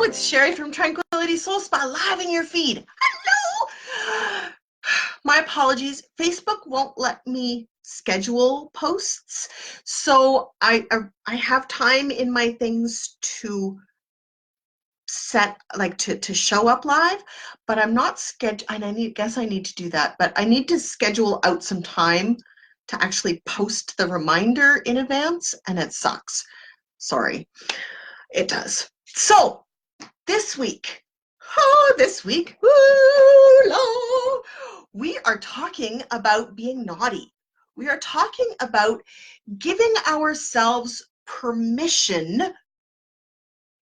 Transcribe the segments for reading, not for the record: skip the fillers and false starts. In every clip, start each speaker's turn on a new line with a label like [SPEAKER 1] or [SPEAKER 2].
[SPEAKER 1] it's Sherry from Tranquility Soul Spa live in your feed. Hello! My apologies. Facebook won't let me schedule posts, so I have time in my things to set, like to show up live, but I'm not scheduled, and I need to do that, but I need to schedule out some time to actually post the reminder in advance, and it sucks. Sorry, it does. So this week, we are talking about being naughty. We are talking about giving ourselves permission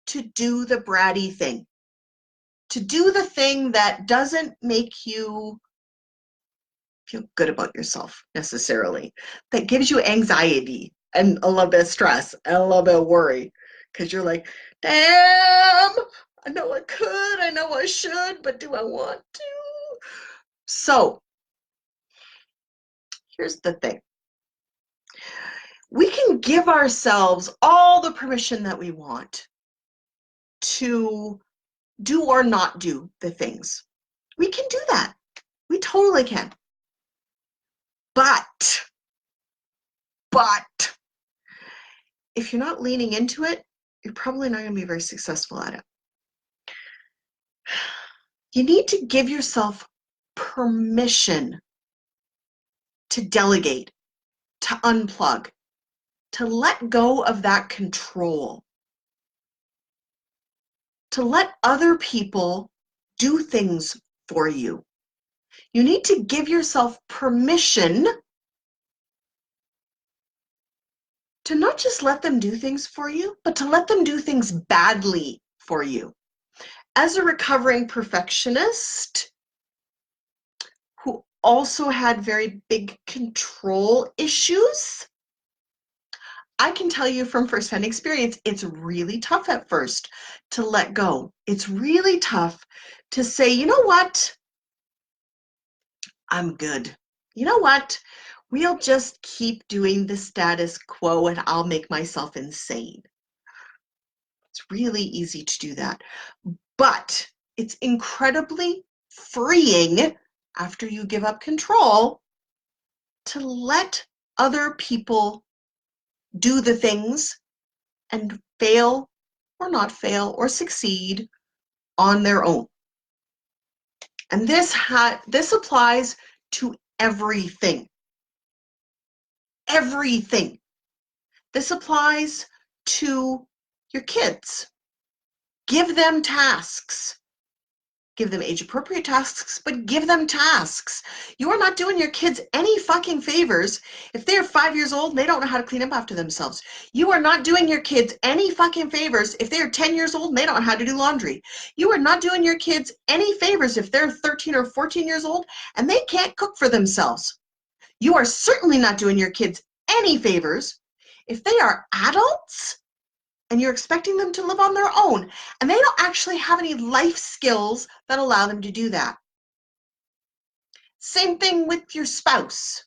[SPEAKER 1] to do the bratty thing, to do the thing that doesn't make you feel good about yourself necessarily, that gives you anxiety and a little bit of stress and a little bit of worry, because you're like, damn, I know I could, I know I should, but do I want to? So here's the thing. We can give ourselves all the permission that we want to do or not do the things. We can do that. We totally can. But if you're not leaning into it, you're probably not going to be very successful at it. You need to give yourself permission to delegate, to unplug, to let go of that control, to let other people do things for you. You need to give yourself permission to not just let them do things for you, but to let them do things badly for you. As a recovering perfectionist who also had very big control issues, I can tell you from firsthand experience, it's really tough at first to let go. It's really tough to say, you know what? I'm good. You know what? We'll just keep doing the status quo and I'll make myself insane. It's really easy to do that. But it's incredibly freeing after you give up control to let other people do the things and fail or not fail or succeed on their own. And this applies to everything. Everything. This applies to your kids. Give them tasks. Give them age-appropriate tasks, but give them tasks. You are not doing your kids any fucking favors if they're 5 years old and they don't know how to clean up after themselves. You are not doing your kids any fucking favors if they're 10 years old and they don't know how to do laundry. You are not doing your kids any favors if they're 13 or 14 years old and they can't cook for themselves. You are certainly not doing your kids any favors if they are adults and you're expecting them to live on their own, and they don't actually have any life skills that allow them to do that. Same thing with your spouse.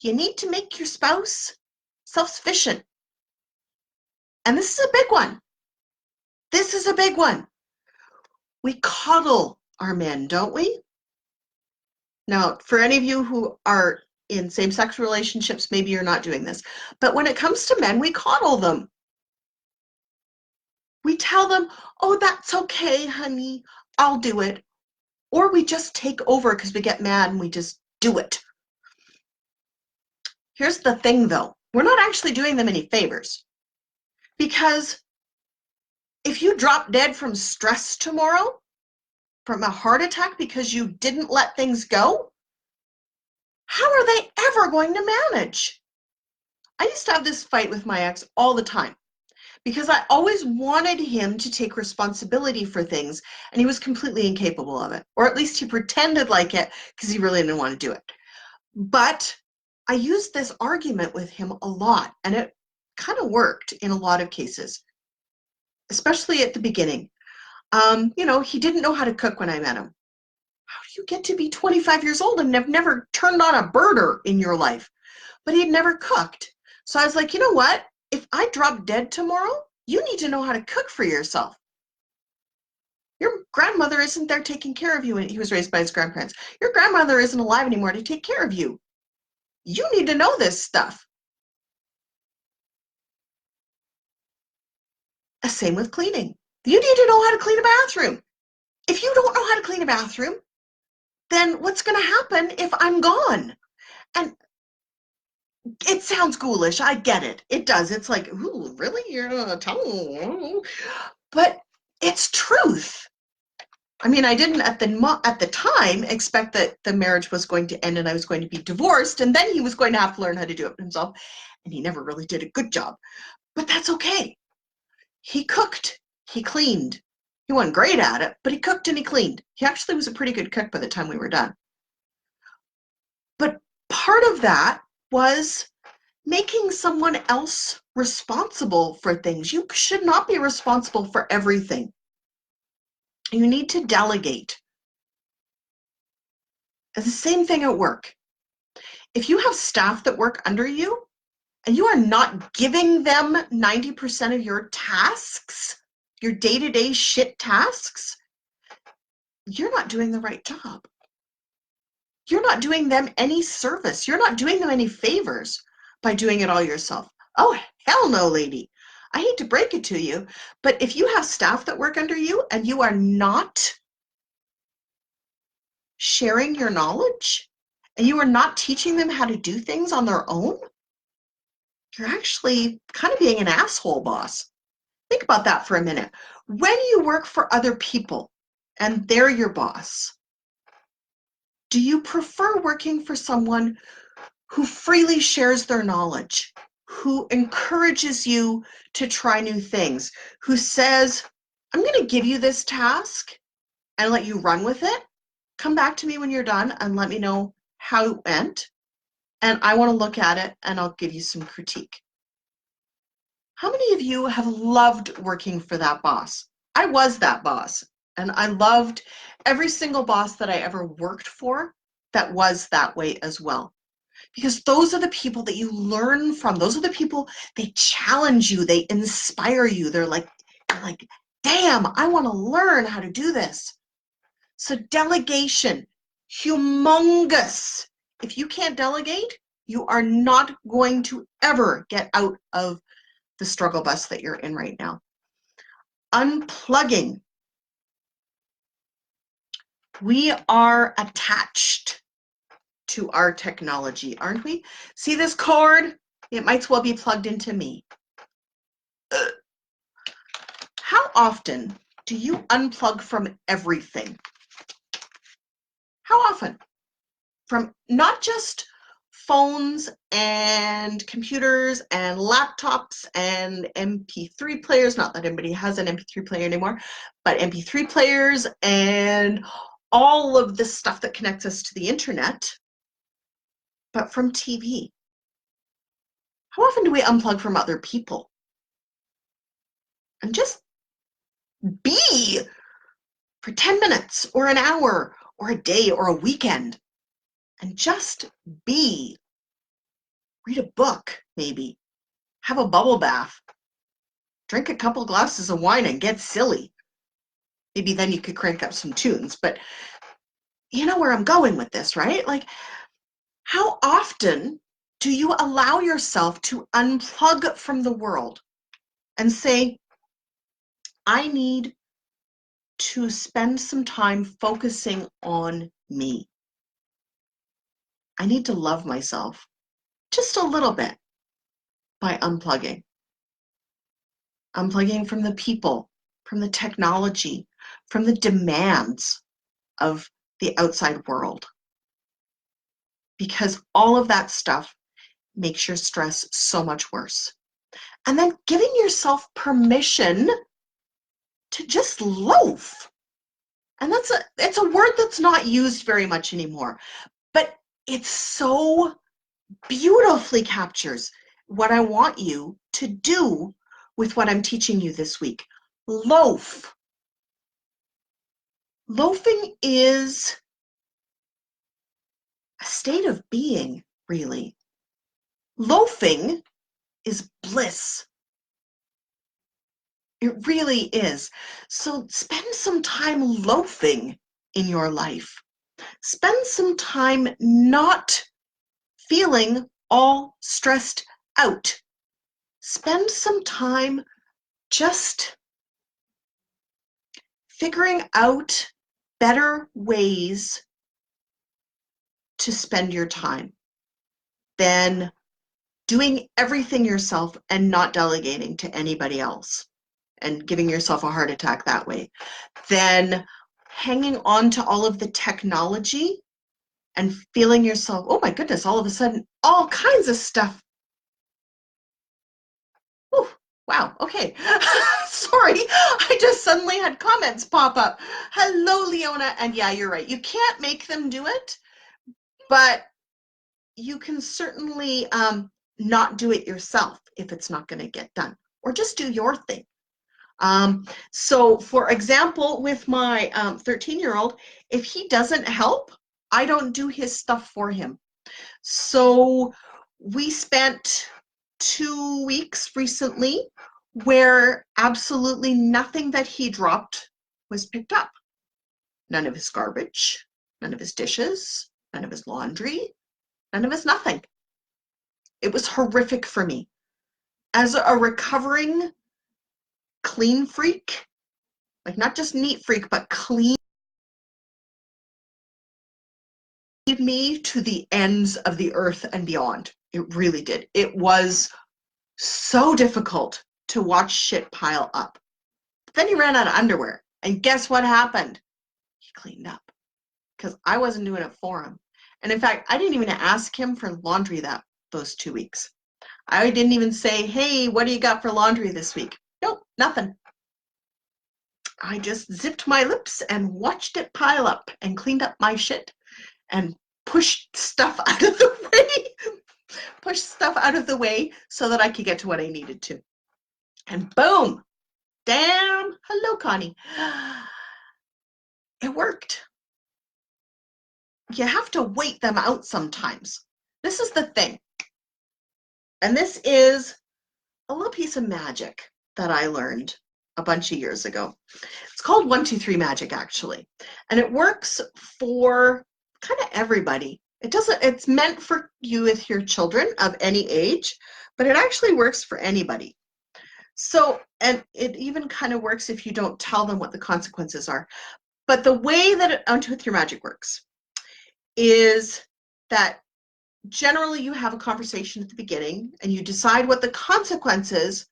[SPEAKER 1] You need to make your spouse self-sufficient. And this is a big one. This is a big one. We coddle our men, don't we? Now, for any of you who are in same-sex relationships, maybe you're not doing this. But when it comes to men, we coddle them. We tell them, oh, that's okay, honey, I'll do it. Or we just take over because we get mad and we just do it. Here's the thing, though. We're not actually doing them any favors. Because if you drop dead from stress tomorrow, from a heart attack because you didn't let things go, how are they ever going to manage? I used to have this fight with my ex all the time, because I always wanted him to take responsibility for things, and he was completely incapable of it. Or at least he pretended like it because he really didn't want to do it. But I used this argument with him a lot, and it kind of worked in a lot of cases, especially at the beginning. He didn't know how to cook when I met him. How do you get to be 25 years old and have never turned on a burner in your life? But he had never cooked. So I was like, you know what? If I drop dead tomorrow, you need to know how to cook for yourself. Your grandmother isn't there taking care of you when he was raised by his grandparents. Your grandmother isn't alive anymore to take care of you. You need to know this stuff. Same with cleaning. You need to know how to clean a bathroom. If you don't know how to clean a bathroom, then what's going to happen if I'm gone? And it sounds ghoulish. I get it. It does. It's like, ooh, really? You're going to tell me? But it's truth. I mean, I didn't at the time expect that the marriage was going to end and I was going to be divorced, and then he was going to have to learn how to do it himself, and he never really did a good job. But that's okay. He cooked. He cleaned. He wasn't great at it, but he cooked and he cleaned. He actually was a pretty good cook by the time we were done. But part of that was making someone else responsible for things. You should not be responsible for everything. You need to delegate. It's the same thing at work. If you have staff that work under you and you are not giving them 90% of your tasks, your day-to-day shit tasks, you're not doing the right job. You're not doing them any service. You're not doing them any favors by doing it all yourself. Oh, hell no, lady. I hate to break it to you, but if you have staff that work under you and you are not sharing your knowledge and you are not teaching them how to do things on their own, you're actually kind of being an asshole boss. Think about that for a minute. When you work for other people and they're your boss, do you prefer working for someone who freely shares their knowledge, who encourages you to try new things, who says, I'm going to give you this task and let you run with it. Come back to me when you're done and let me know how it went. And I want to look at it and I'll give you some critique. How many of you have loved working for that boss? I was that boss, and I loved every single boss that I ever worked for that was that way as well. Because those are the people that you learn from. Those are the people, they challenge you, they inspire you. They're like, damn, I want to learn how to do this. So delegation, humongous. If you can't delegate, you are not going to ever get out of the struggle bus that you're in right now. Unplugging. We are attached to our technology, aren't we? See this cord? It might as well be plugged into me. How often do you unplug from everything? How often? From not just phones and computers and laptops and MP3 players, not that anybody has an MP3 player anymore, but MP3 players and all of the stuff that connects us to the internet, but from TV. How often do we unplug from other people? And just be for 10 minutes or an hour or a day or a weekend. And just be. Read a book, maybe. Have a bubble bath. Drink a couple glasses of wine and get silly. Maybe then you could crank up some tunes, but you know where I'm going with this, right? Like, how often do you allow yourself to unplug from the world and say, I need to spend some time focusing on me. I need to love myself just a little bit by unplugging. Unplugging from the people, from the technology, from the demands of the outside world. Because all of that stuff makes your stress so much worse. And then giving yourself permission to just loaf. And it's a word that's not used very much anymore, but it so beautifully captures what I want you to do with what I'm teaching you this week. Loaf. Loafing is a state of being, really. Loafing is bliss. It really is. So spend some time loafing in your life. Spend some time not feeling all stressed out. Spend some time just figuring out better ways to spend your time than doing everything yourself and not delegating to anybody else and giving yourself a heart attack that way, then hanging on to all of the technology and feeling yourself, oh my goodness, all of a sudden, all kinds of stuff. Ooh, wow, okay. Sorry, I just suddenly had comments pop up. Hello, Leona. And yeah, you're right. You can't make them do it, but you can certainly not do it yourself if it's not going to get done, or just do your thing. So for example, with my 13-year-old, if he doesn't help, I don't do his stuff for him. So we spent 2 weeks recently where absolutely nothing that he dropped was picked up. None of his garbage, none of his dishes, none of his laundry, none of his nothing. It was horrific for me. As a recovering clean freak, like not just neat freak, but clean, me to the ends of the earth and beyond. It really did. It was so difficult to watch shit pile up. But then he ran out of underwear. And guess what happened? He cleaned up because I wasn't doing it for him. And in fact, I didn't even ask him for laundry those 2 weeks. I didn't even say, hey, what do you got for laundry this week? Nope, nothing. I just zipped my lips and watched it pile up and cleaned up my shit and pushed stuff out of the way, so that I could get to what I needed to. And boom, damn, hello, Connie. It worked. You have to wait them out sometimes. This is the thing. And this is a little piece of magic that I learned a bunch of years ago. It's called 1-2-3 magic, actually. And it works for kind of everybody. It's meant for you with your children of any age, but it actually works for anybody. So, and it even kind of works if you don't tell them what the consequences are. But the way that 1-2-3 magic works is that generally you have a conversation at the beginning and you decide what the consequences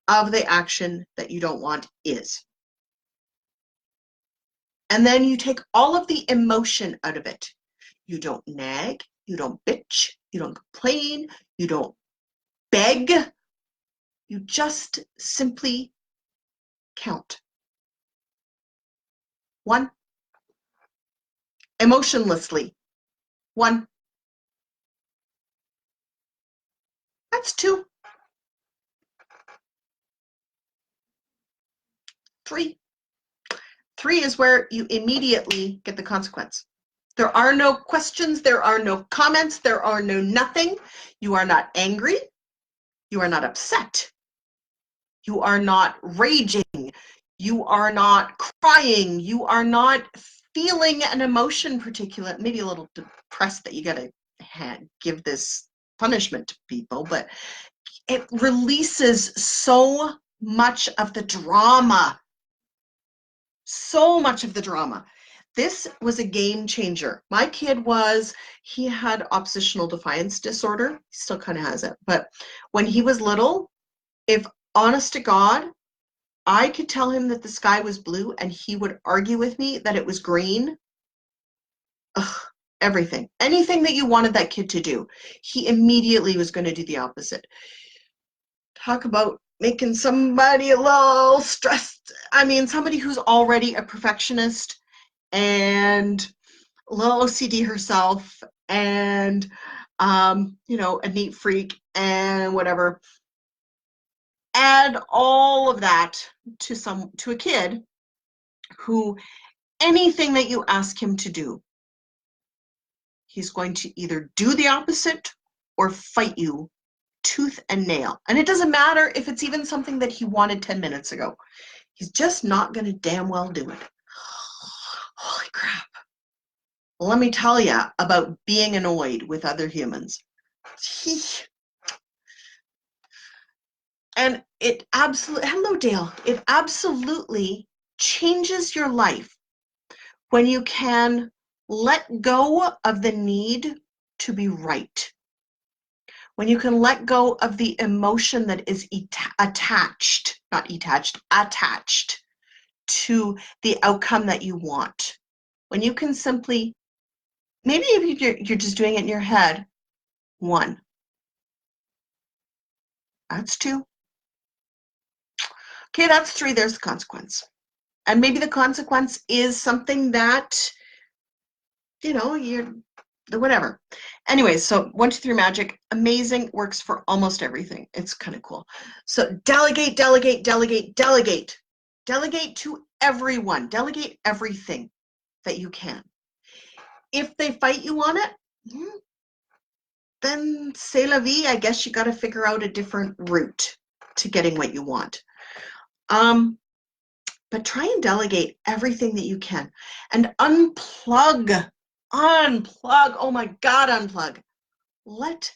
[SPEAKER 1] of the action that you don't want is. And then you take all of the emotion out of it. You don't nag, you don't bitch, you don't complain, you don't beg. You just simply count. 1. Emotionlessly. 1. That's 2. 3. 3 is where you immediately get the consequence. There are no questions, there are no comments, there are no nothing. You are not angry. You are not upset. You are not raging. You are not crying. You are not feeling an emotion particular, maybe a little depressed that you got to give this punishment to people, but it releases so much of the drama. So much of the drama. This was a game changer. My kid he had oppositional defiance disorder. He still kind of has it. But when he was little, if honest to God, I could tell him that the sky was blue and he would argue with me that it was green. Ugh, everything. Anything that you wanted that kid to do, he immediately was going to do the opposite. Talk about making somebody a little stressed. I mean, somebody who's already a perfectionist and a little OCD herself and, a neat freak and whatever. Add all of that to a kid who anything that you ask him to do, he's going to either do the opposite or fight you tooth and nail. And it doesn't matter if it's even something that he wanted 10 minutes ago. He's just not going to damn well do it. Holy crap. Let me tell you about being annoyed with other humans. And it absolutely, hello Dale, it absolutely changes your life when you can let go of the need to be right. When you can let go of the emotion that is attached to the outcome that you want. When you can simply, maybe if you're just doing it in your head, 1, that's 2. Okay, that's 3, there's the consequence. And maybe the consequence is something that, you're whatever. Anyway, so 1, 2, 3 magic, amazing, works for almost everything. It's kind of cool. So delegate, delegate, delegate, delegate. Delegate to everyone. Delegate everything that you can. If they fight you on it, then c'est la vie. I guess you got to figure out a different route to getting what you want. But try and delegate everything that you can and unplug. Oh my God, unplug. Let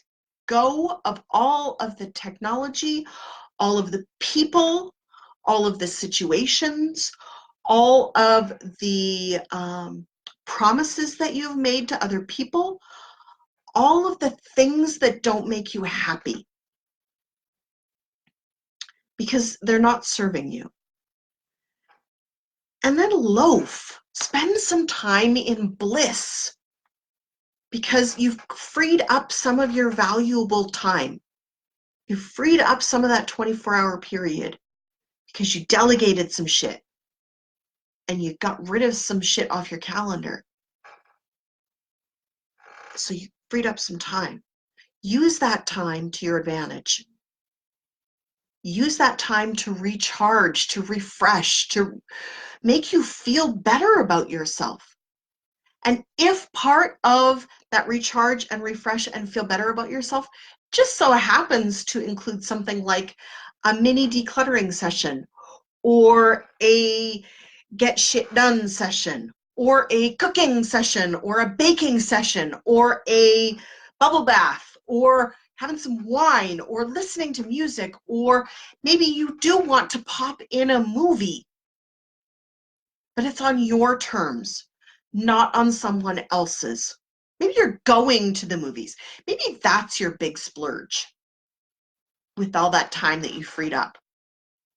[SPEAKER 1] go of all of the technology, all of the people, all of the situations, all of the promises that you've made to other people, all of the things that don't make you happy because they're not serving you. And then loaf. Spend some time in bliss because you've freed up some of your valuable time. You've freed up some of that 24-hour period because you delegated some shit and you got rid of some shit off your calendar. So you freed up some time. Use that time to your advantage. Use that time to recharge, to refresh, to make you feel better about yourself. And if part of that recharge and refresh and feel better about yourself just so happens to include something like a mini decluttering session or a get shit done session or a cooking session or a baking session or a bubble bath or having some wine or listening to music, or maybe you do want to pop in a movie, but it's on your terms, not on someone else's. Maybe you're going to the movies. Maybe that's your big splurge with all that time that you freed up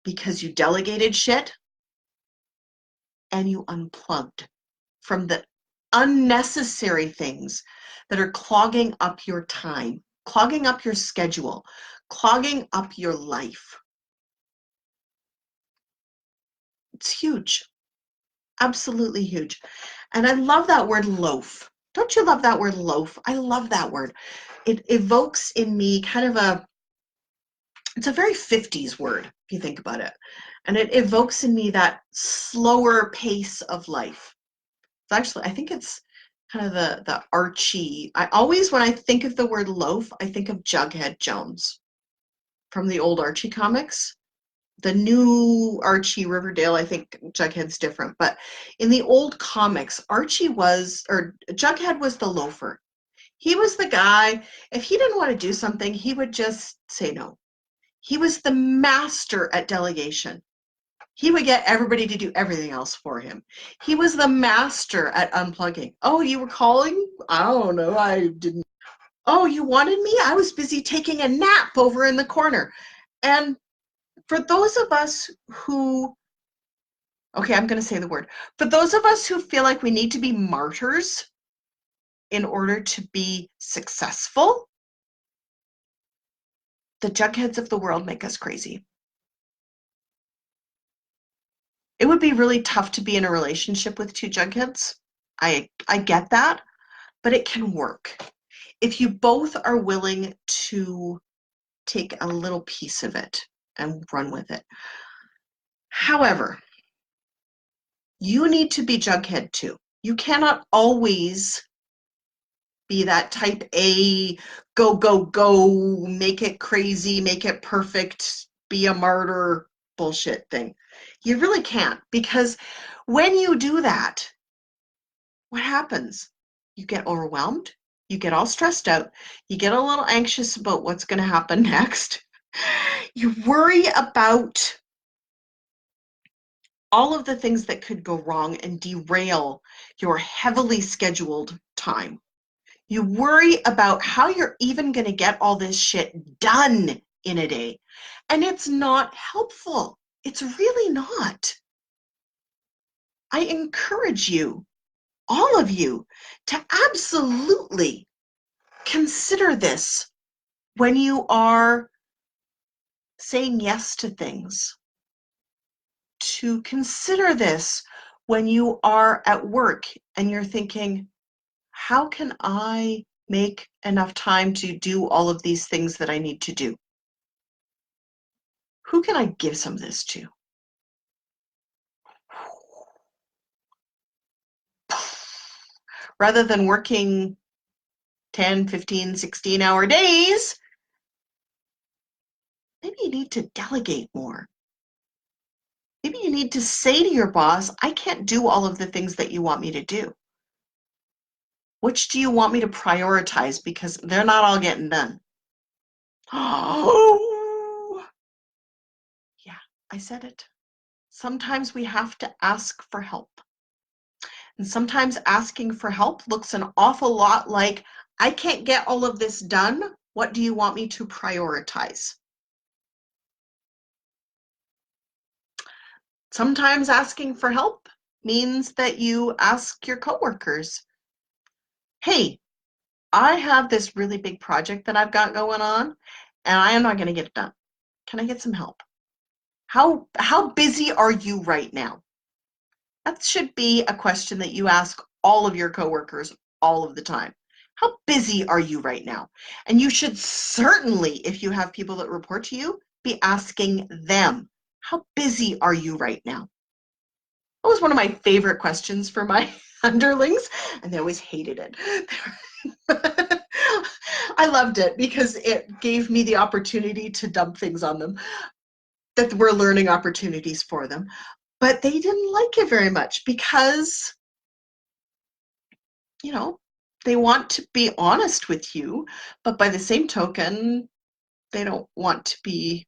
[SPEAKER 1] because you delegated shit and you unplugged from the unnecessary things that are clogging up your time, clogging up your schedule, clogging up your life. It's huge. Absolutely huge. And I love that word loaf. Don't you love that word loaf? I love that word. It evokes in me kind of it's a very 50s word, if you think about it. And it evokes in me that slower pace of life. It's actually, I think it's kind of the Archie. I always, when I think of the word loaf, I think of Jughead Jones from the old Archie comics. The new Archie Riverdale, I think Jughead's different, but in the old comics, Jughead was the loafer. He was the guy, if he didn't want to do something, he would just say no. He was the master at delegation. He would get everybody to do everything else for him. He was the master at unplugging. Oh, you were calling? I don't know, I didn't. Oh, you wanted me? I was busy taking a nap over in the corner. And for those of us who, okay, I'm going to say the word. For those of us who feel like we need to be martyrs in order to be successful, the Jugheads of the world make us crazy. It would be really tough to be in a relationship with 2 Jugheads. I get that, but it can work. If you both are willing to take a little piece of it and run with it. However, you need to be Jughead too. You cannot always be that type A, go, go, go, make it crazy, make it perfect, be a martyr bullshit thing. You really can't, because when you do that, what happens? You get overwhelmed, you get all stressed out, you get a little anxious about what's going to happen next. You worry about all of the things that could go wrong and derail your heavily scheduled time. You worry about how you're even going to get all this shit done in a day. And it's not helpful. It's really not. I encourage you, all of you, to absolutely consider this when you are saying yes to things. To consider this when you are at work and you're thinking, how can I make enough time to do all of these things that I need to do? Who can I give some of this to? Rather than working 10, 15, 16-hour days, maybe you need to delegate more. Maybe you need to say to your boss, I can't do all of the things that you want me to do. Which do you want me to prioritize? Because they're not all getting done. Oh, yeah, I said it. Sometimes we have to ask for help. And sometimes asking for help looks an awful lot like, I can't get all of this done. What do you want me to prioritize? Sometimes asking for help means that you ask your coworkers, hey, I have this really big project that I've got going on, and I am not going to get it done. Can I get some help? How busy are you right now? That should be a question that you ask all of your coworkers all of the time. How busy are you right now? And you should certainly, if you have people that report to you, be asking them, how busy are you right now? That was one of my favorite questions for my underlings, and they always hated it. I loved it because it gave me the opportunity to dump things on them that were learning opportunities for them. But they didn't like it very much because, you know, they want to be honest with you, but by the same token, they don't want to be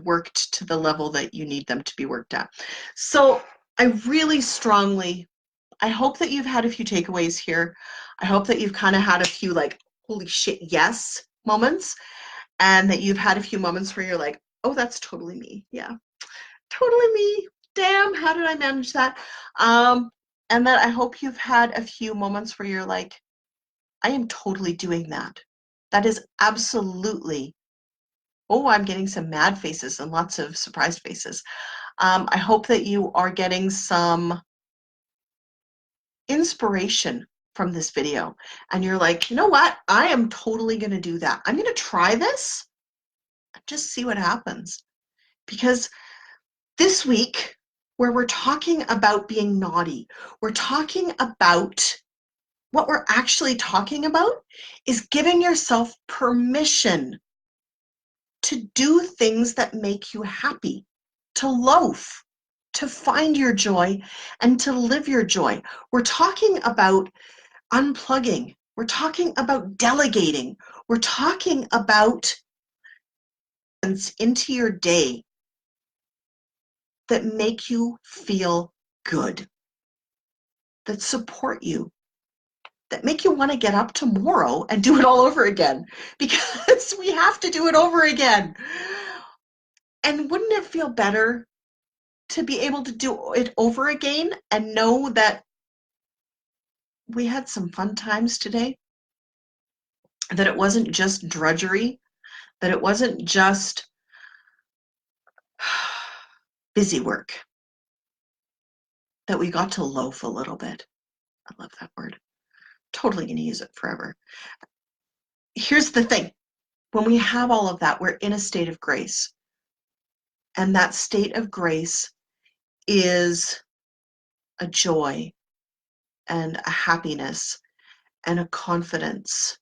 [SPEAKER 1] worked to the level that you need them to be worked at. So I really strongly, I hope that you've had a few takeaways here. I hope that you've kind of had a few like, holy shit, yes moments, and that you've had a few moments where you're like, oh, that's totally me. Yeah, totally me. Damn, how did I manage that? And that I hope you've had a few moments where you're like, I am totally doing that. That is absolutely, oh, I'm getting some mad faces and lots of surprised faces. I hope that you are getting some inspiration from this video. And you're like, you know what? I am totally going to do that. I'm going to try this and just see what happens. Because this week, where we're talking about being naughty, we're talking about what we're actually talking about is giving yourself permission to do things that make you happy, to loaf, to find your joy, and to live your joy. We're talking about unplugging. We're talking about delegating. We're talking about into your day that make you feel good, that support you, that make you want to get up tomorrow and do it all over again, because we have to do it over again. And wouldn't it feel better to be able to do it over again and know that we had some fun times today? That it wasn't just drudgery, that it wasn't just busy work, that we got to loaf a little bit. I love that word. Totally going to use it forever. Here's the thing. When we have all of that, we're in a state of grace. And that state of grace is a joy and a happiness and a confidence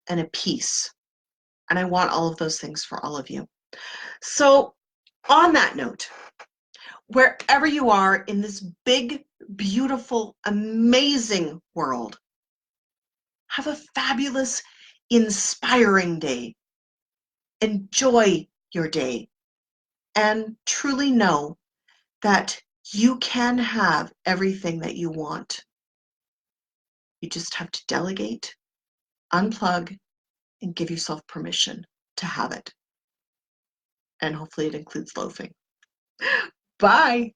[SPEAKER 1] and a peace. And I want all of those things for all of you. So on that note, wherever you are in this big, beautiful, amazing world, have a fabulous, inspiring day. Enjoy your day and truly know that you can have everything that you want. You just have to delegate, unplug, and give yourself permission to have it. And hopefully it includes loafing. Bye.